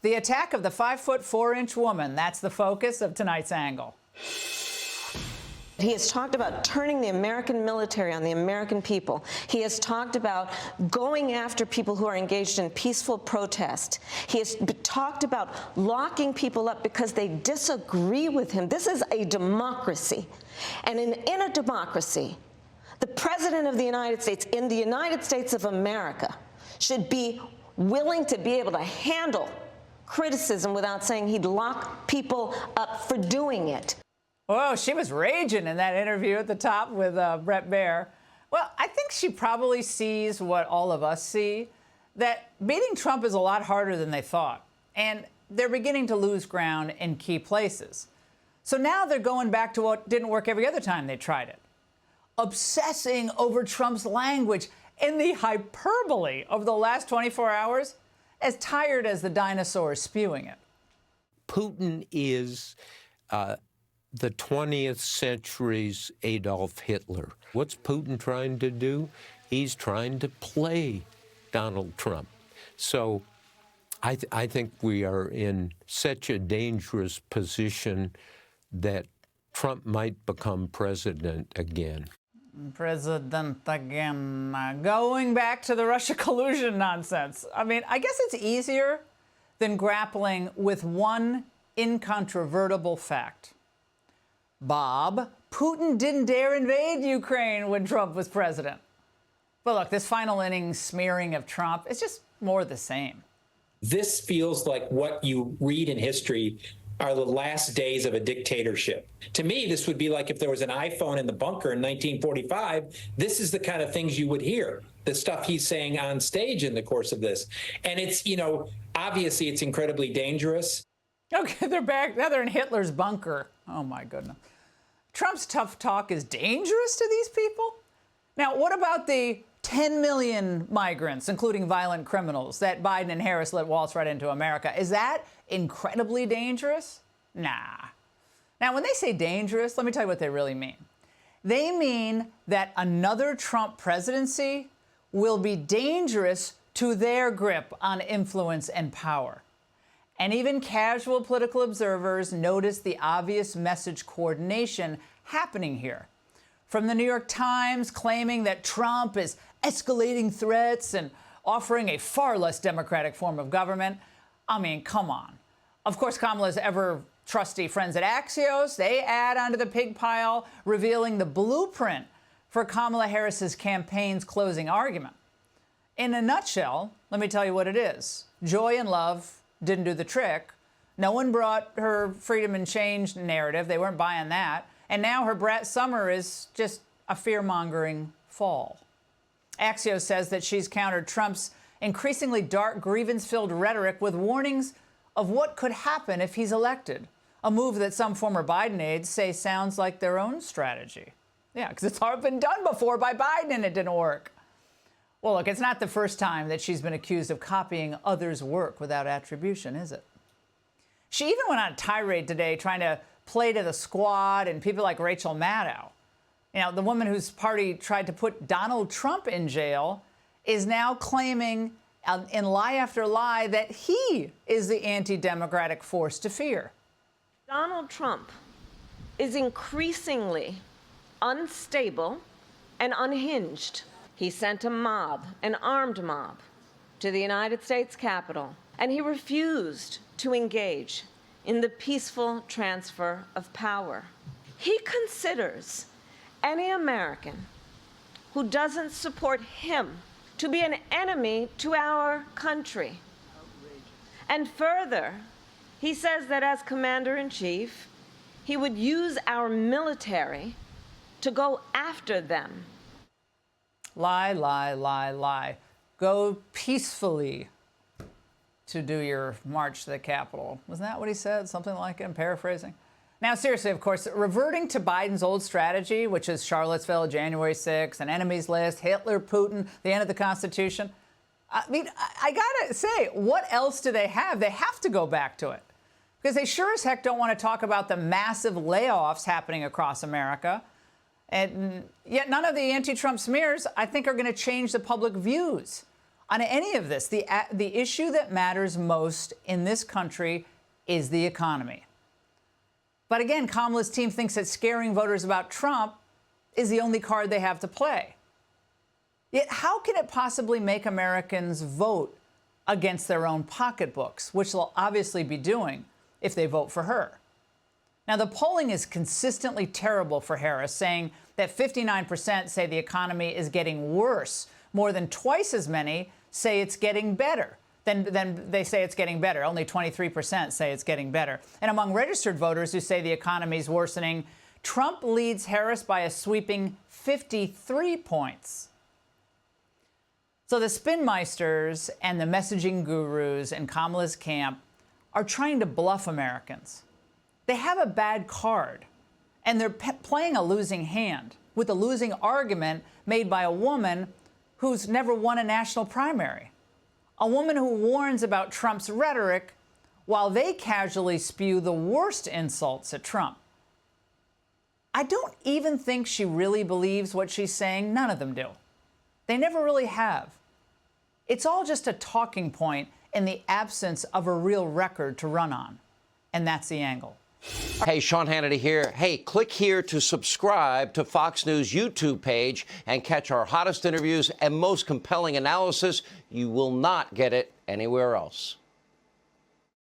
The attack of the 5'4" woman, that's the focus of tonight's Angle. He has talked about turning the American military on the American people. He has talked about going after people who are engaged in peaceful protest. He has talked about locking people up because they disagree with him. This is a democracy. And in a democracy, the President of the United States, in the United States of America, should be willing to be able to handle criticism without saying he'd lock people up for doing it. Oh, she was raging in that interview at the top with Bret Baier. Well, I think she probably sees what all of us see, that beating Trump is a lot harder than they thought. And they're beginning to lose ground in key places. So now they're going back to what didn't work every other time they tried it. Obsessing over Trump's language and the hyperbole of the last 24 hours, as tired as the dinosaurs spewing it. Putin is the 20th century's Adolf Hitler. What's Putin trying to do? He's trying to play Donald Trump. So I think we are in such a dangerous position that Trump might become president again. President again. Going back to the Russia collusion nonsense. I mean, I guess it's easier than grappling with one incontrovertible fact. Bob, Putin didn't dare invade Ukraine when Trump was president. But look, this final innings smearing of Trump is just more the same. This feels like what you read in history are the last days of a dictatorship. To me, this would be like if there was an iPhone in the bunker in 1945, this is the kind of things you would hear, the stuff he's saying on stage in the course of this. And it's, you know, obviously it's incredibly dangerous. Okay, they're back. Now they're in Hitler's bunker. Oh, my goodness. Trump's tough talk is dangerous to these people? Now, what about the 10 million migrants, including violent criminals, that Biden and Harris let waltz right into America? Is that incredibly dangerous? Nah. Now, when they say dangerous, let me tell you what they really mean. They mean that another Trump presidency will be dangerous to their grip on influence and power. And even casual political observers notice the obvious message coordination happening here. From the New York Times claiming that Trump is escalating threats and offering a far less democratic form of government. I mean, come on. Of course, Kamala's ever-trusty friends at Axios, they add onto the pig pile, revealing the blueprint for Kamala Harris's campaign's closing argument. In a nutshell, let me tell you what it is. Joy and love didn't do the trick. No one brought her freedom and change narrative. They weren't buying that. And now her brat summer is just a fear-mongering fall. Axios says that she's countered Trump's increasingly dark, grievance-filled rhetoric with warnings of what could happen if he's elected, a move that some former Biden aides say sounds like their own strategy. Yeah, because it's already been done before by Biden and it didn't work. Well, look, it's not the first time that she's been accused of copying others' work without attribution, is it? She even went on a tirade today trying to play to the squad and people like Rachel Maddow. You know, the woman whose party tried to put Donald Trump in jail is now claiming in lie after lie that he is the anti-democratic force to fear. Donald Trump is increasingly unstable and unhinged. He sent a mob, an armed mob, to the United States Capitol, and he refused to engage in the peaceful transfer of power. He considers any American who doesn't support him to be an enemy to our country. And further, he says that as commander-in-chief, he would use our military to go after them. Lie, lie, lie, lie. Go peacefully to do your march to the Capitol. Wasn't that what he said? Something like it, I'm paraphrasing. Now, seriously, of course, reverting to Biden's old strategy, which is Charlottesville, January 6th, an enemies list, Hitler, Putin, the end of the Constitution. I mean, I gotta say, what else do they have? They have to go back to it. Because they sure as heck don't want to talk about the massive layoffs happening across America. And yet none of the anti-Trump smears, I think, are going to change the public views on any of this. The issue that matters most in this country is the economy. But again, Kamala's team thinks that scaring voters about Trump is the only card they have to play. Yet how can it possibly make Americans vote against their own pocketbooks, which they'll obviously be doing if they vote for her? Now, the polling is consistently terrible for Harris, saying that 59% say the economy is getting worse. More than twice as many say it's getting better. Then they say it's getting better. Only 23% say it's getting better. And among registered voters who say the economy is worsening, Trump leads Harris by a sweeping 53 points. So the spinmeisters and the messaging gurus in Kamala's camp are trying to bluff Americans. They have a bad card, and they're playing a losing hand with a losing argument made by a woman who's never won a national primary. A woman who warns about Trump's rhetoric while they casually spew the worst insults at Trump. I don't even think she really believes what she's saying. None of them do. They never really have. It's all just a talking point in the absence of a real record to run on. And that's the angle. Hey, Sean Hannity here. Hey, click here to subscribe to Fox News YouTube page and catch our hottest interviews and most compelling analysis. You will not get it anywhere else.